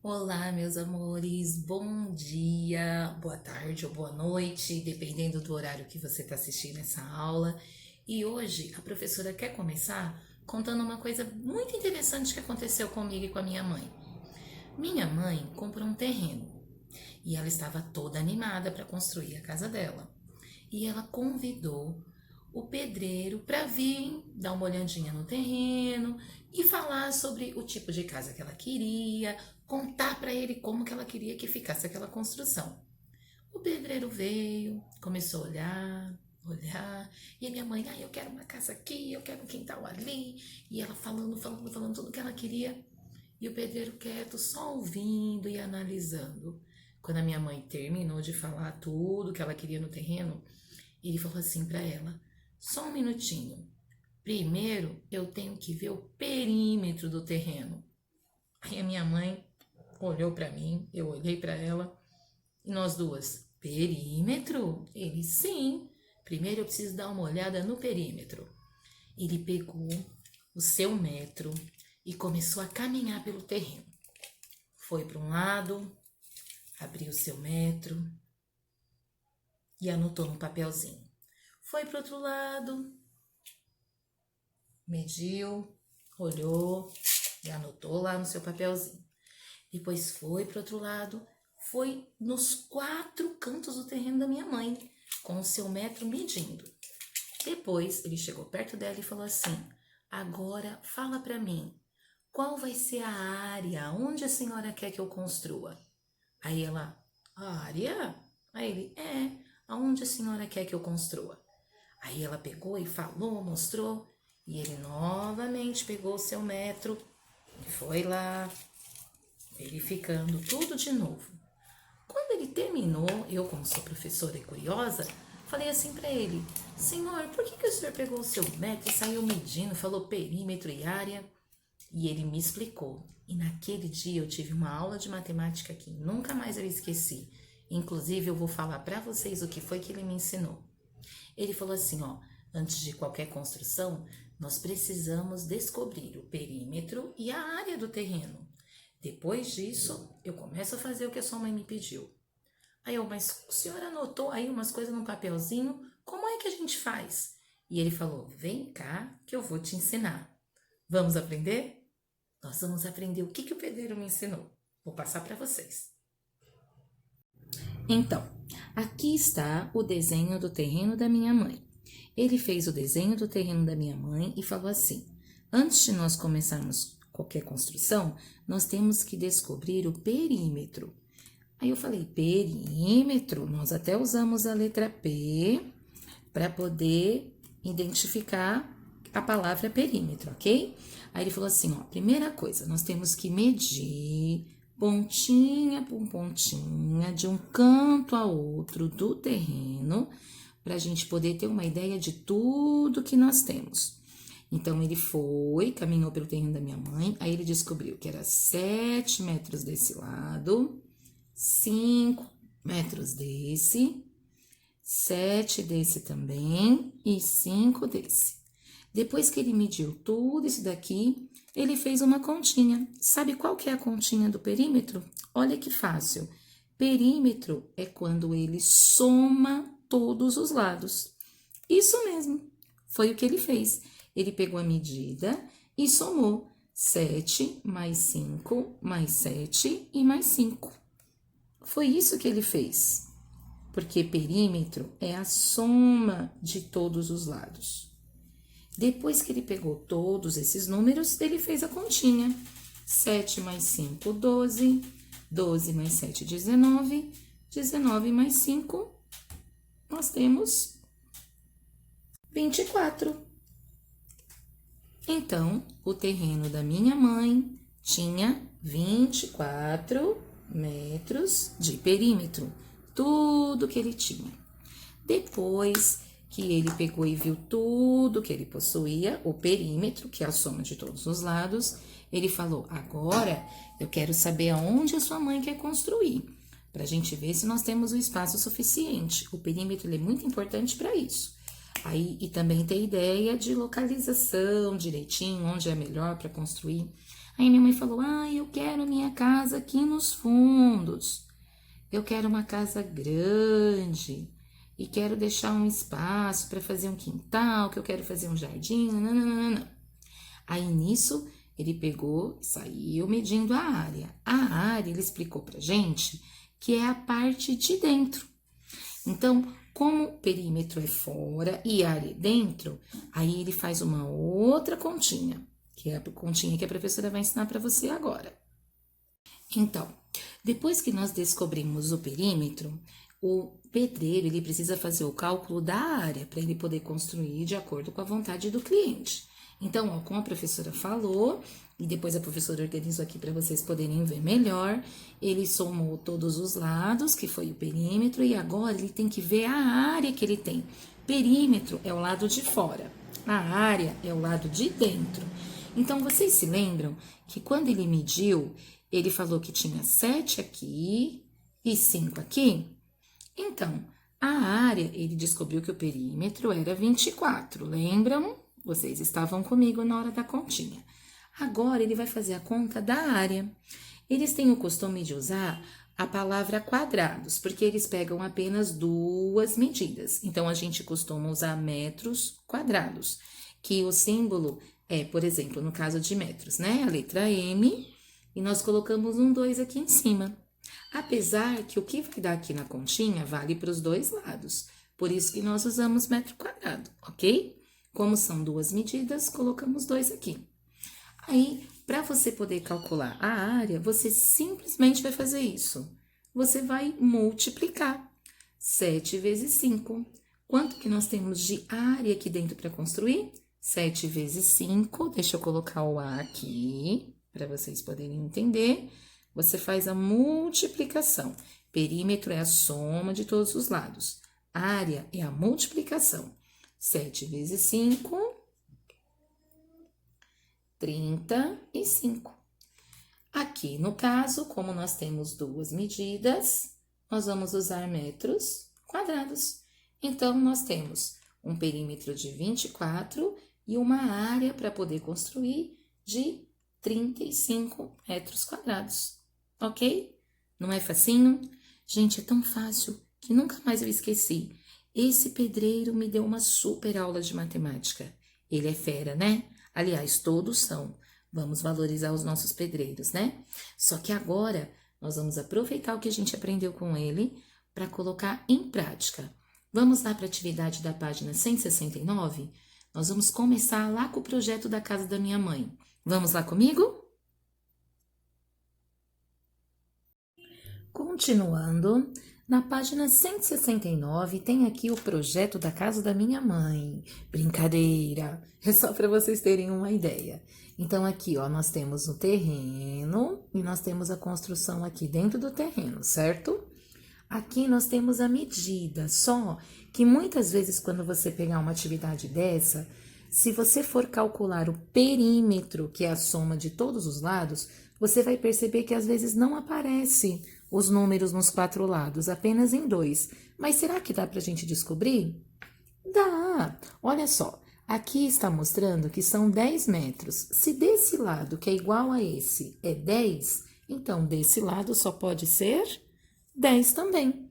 Olá, meus amores, bom dia, boa tarde ou boa noite, dependendo do horário que você está assistindo essa aula. E hoje a professora quer começar contando uma coisa muito interessante que aconteceu comigo e com a minha mãe. Minha mãe comprou um terreno e ela estava toda animada para construir a casa dela. E ela convidou o pedreiro para vir dar uma olhadinha no terreno e falar sobre o tipo de casa que ela queria, contar para ele como que ela queria que ficasse aquela construção. O pedreiro veio, começou a olhar, e a minha mãe, eu quero uma casa aqui, eu quero um quintal ali, e ela falando tudo que ela queria, e o pedreiro quieto, só ouvindo e analisando. Quando a minha mãe terminou de falar tudo que ela queria no terreno, ele falou assim para ela: só um minutinho. Primeiro eu tenho que ver o perímetro do terreno. Aí a minha mãe olhou para mim, eu olhei para ela e nós duas: perímetro? Ele: sim. Primeiro eu preciso dar uma olhada no perímetro. Ele pegou o seu metro e começou a caminhar pelo terreno. Foi para um lado, abriu o seu metro e anotou no papelzinho. Foi para o outro lado, mediu, olhou e anotou lá no seu papelzinho. Depois foi para o outro lado, foi nos 4 cantos do terreno da minha mãe, com o seu metro medindo. Depois ele chegou perto dela e falou assim: agora fala para mim, qual vai ser a área onde a senhora quer que eu construa? Aí ela: a área? Aí ele: aonde a senhora quer que eu construa? Aí ela pegou e falou, mostrou, e ele novamente pegou o seu metro e foi lá, verificando tudo de novo. Quando ele terminou, eu, como sou professora e curiosa, falei assim para ele: senhor, por que o senhor pegou o seu metro e saiu medindo, falou perímetro e área? E ele me explicou. E naquele dia eu tive uma aula de matemática que nunca mais eu esqueci. Inclusive, eu vou falar para vocês o que foi que ele me ensinou. Ele falou assim, antes de qualquer construção, nós precisamos descobrir o perímetro e a área do terreno. Depois disso, eu começo a fazer o que a sua mãe me pediu. Aí eu: mas o senhor anotou aí umas coisas num papelzinho, como é que a gente faz? E ele falou: vem cá que eu vou te ensinar. Vamos aprender? Nós vamos aprender o que o pedreiro me ensinou. Vou passar para vocês. Então, aqui está o desenho do terreno da minha mãe. Ele fez o desenho do terreno da minha mãe e falou assim: antes de nós começarmos qualquer construção, nós temos que descobrir o perímetro. Aí eu falei: perímetro? Nós até usamos a letra P para poder identificar a palavra perímetro, ok? Aí ele falou assim, primeira coisa, nós temos que medir pontinha por pontinha, de um canto a outro do terreno, para a gente poder ter uma ideia de tudo que nós temos. Então, ele foi, caminhou pelo terreno da minha mãe, aí ele descobriu que era 7 metros desse lado, 5 metros desse, 7 desse também e 5 desse. Depois que ele mediu tudo isso daqui, ele fez uma continha. Sabe qual que é a continha do perímetro? Olha que fácil. Perímetro é quando ele soma todos os lados. Isso mesmo, foi o que ele fez. Ele pegou a medida e somou 7 mais 5 mais 7 e mais 5. Foi isso que ele fez, porque perímetro é a soma de todos os lados. Depois que ele pegou todos esses números, ele fez a continha. 7 mais 5, 12. 12 mais 7, 19. 19 mais 5, nós temos 24. Então, o terreno da minha mãe tinha 24 metros de perímetro. Tudo que ele tinha. Depois que ele pegou e viu tudo que ele possuía, o perímetro, que é a soma de todos os lados, ele falou: agora eu quero saber aonde a sua mãe quer construir, para a gente ver se nós temos o espaço suficiente. O perímetro ele é muito importante para isso. Aí, e também ter ideia de localização direitinho, onde é melhor para construir. Aí minha mãe falou, eu quero minha casa aqui nos fundos. Eu quero uma casa grande e quero deixar um espaço para fazer um quintal, que eu quero fazer um jardim, não. Aí nisso ele pegou e saiu medindo a área. A área ele explicou pra gente que é a parte de dentro. Então, como o perímetro é fora e a área é dentro, aí ele faz uma outra continha, que é a continha que a professora vai ensinar para você agora. Então, depois que nós descobrimos o perímetro, o pedreiro ele precisa fazer o cálculo da área para ele poder construir de acordo com a vontade do cliente. Então, ó, como a professora falou, e depois a professora organizou aqui para vocês poderem ver melhor, ele somou todos os lados, que foi o perímetro, e agora ele tem que ver a área que ele tem. Perímetro é o lado de fora, a área é o lado de dentro. Então, vocês se lembram que quando ele mediu, ele falou que tinha 7 aqui e 5 aqui? Então, a área, ele descobriu que o perímetro era 24, lembram? Vocês estavam comigo na hora da continha. Agora, ele vai fazer a conta da área. Eles têm o costume de usar a palavra quadrados, porque eles pegam apenas 2 medidas. Então, a gente costuma usar metros quadrados, que o símbolo é, por exemplo, no caso de metros, né? A letra M, e nós colocamos um 2 aqui em cima. Apesar que o que vai dar aqui na continha vale para os dois lados. Por isso que nós usamos metro quadrado, ok? Como são 2 medidas, colocamos 2 aqui. Aí, para você poder calcular a área, você simplesmente vai fazer isso. Você vai multiplicar 7 vezes 5. Quanto que nós temos de área aqui dentro para construir? 7 vezes 5, deixa eu colocar o A aqui, para vocês poderem entender. Você faz a multiplicação. Perímetro é a soma de todos os lados. Área é a multiplicação. 7 vezes 5, 35. Aqui, no caso, como nós temos 2 medidas, nós vamos usar metros quadrados. Então, nós temos um perímetro de 24 e uma área para poder construir de 35 metros quadrados, ok? Não é facinho? Gente, é tão fácil que nunca mais eu esqueci. Esse pedreiro me deu uma super aula de matemática. Ele é fera, né? Aliás, todos são. Vamos valorizar os nossos pedreiros, né? Só que agora nós vamos aproveitar o que a gente aprendeu com ele para colocar em prática. Vamos lá para a atividade da página 169? Nós vamos começar lá com o projeto da casa da minha mãe. Vamos lá comigo? Continuando, na página 169 tem aqui o projeto da casa da minha mãe. Brincadeira, é só para vocês terem uma ideia. Então aqui, ó, nós temos o terreno e nós temos a construção aqui dentro do terreno, certo? Aqui nós temos a medida, só que muitas vezes quando você pegar uma atividade dessa, se você for calcular o perímetro, que é a soma de todos os lados, você vai perceber que às vezes não aparece os números nos 4 lados, apenas em 2. Mas será que dá para a gente descobrir? Dá! Olha só, aqui está mostrando que são 10 metros. Se desse lado, que é igual a esse, é 10, então desse lado só pode ser 10 também.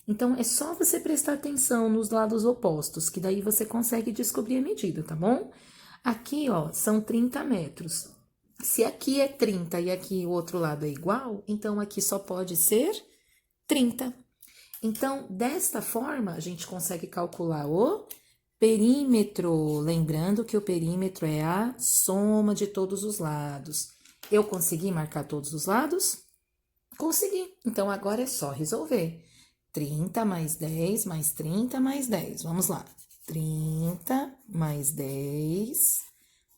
Então, é só você prestar atenção nos lados opostos, que daí você consegue descobrir a medida, tá bom? Aqui, ó, são 30 metros. Se aqui é 30 e aqui o outro lado é igual, então aqui só pode ser 30. Então, desta forma, a gente consegue calcular o perímetro. Lembrando que o perímetro é a soma de todos os lados. Eu consegui marcar todos os lados? Consegui. Então, agora é só resolver. 30 mais 10 mais 30 mais 10. Vamos lá. 30 mais 10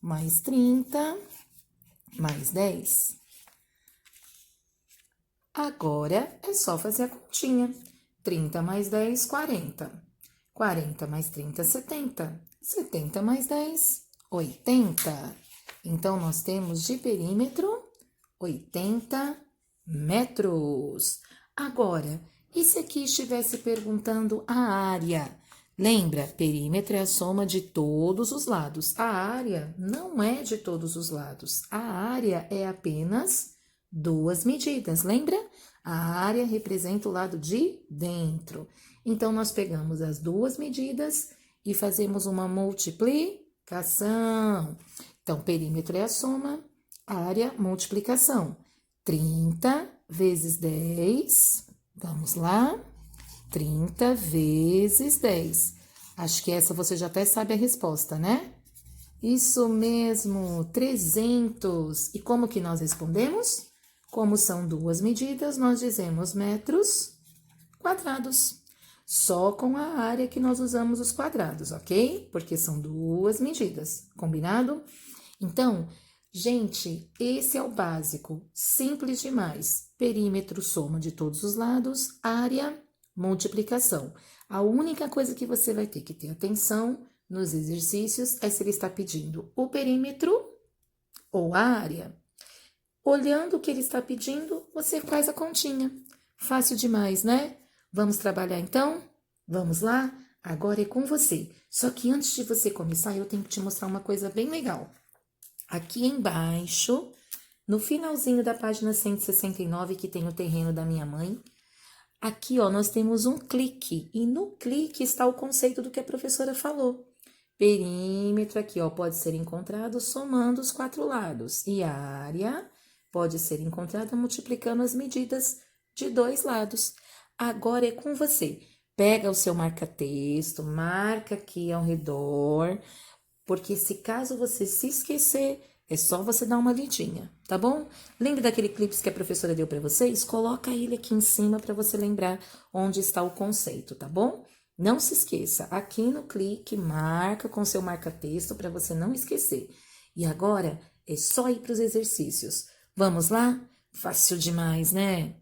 mais 30 mais 10. Agora é só fazer a continha. 30 mais 10, 40. 40 mais 30, 70. 70 mais 10, 80. Então, nós temos de perímetro 80 metros. Agora, e se aqui estivesse perguntando a área? Lembra, perímetro é a soma de todos os lados. A área não é de todos os lados. A área é apenas duas medidas, lembra? A área representa o lado de dentro. Então, nós pegamos as duas medidas e fazemos uma multiplicação. Então, perímetro é a soma, área, multiplicação. 30 vezes 10, vamos lá. 30 vezes 10. Acho que essa você já até sabe a resposta, né? Isso mesmo, 300. E como que nós respondemos? Como são duas medidas, nós dizemos metros quadrados. Só com a área que nós usamos os quadrados, ok? Porque são duas medidas, combinado? Então, gente, esse é o básico, simples demais. Perímetro, soma de todos os lados, área, multiplicação. A única coisa que você vai ter que ter atenção nos exercícios é se ele está pedindo o perímetro ou a área. Olhando o que ele está pedindo, você faz a continha. Fácil demais, né? Vamos trabalhar então? Vamos lá? Agora é com você. Só que antes de você começar, eu tenho que te mostrar uma coisa bem legal. Aqui embaixo, no finalzinho da página 169, que tem o terreno da minha mãe, aqui, ó, nós temos um clique, e no clique está o conceito do que a professora falou. Perímetro aqui, ó, pode ser encontrado somando os quatro lados, e área pode ser encontrada multiplicando as medidas de dois lados. Agora é com você. Pega o seu marca-texto, marca aqui ao redor, porque se caso você se esquecer, é só você dar uma lidinha, tá bom? Lembra daquele clipe que a professora deu para vocês? Coloca ele aqui em cima para você lembrar onde está o conceito, tá bom? Não se esqueça, aqui no clique, marca com seu marca-texto para você não esquecer. E agora é só ir para os exercícios. Vamos lá? Fácil demais, né?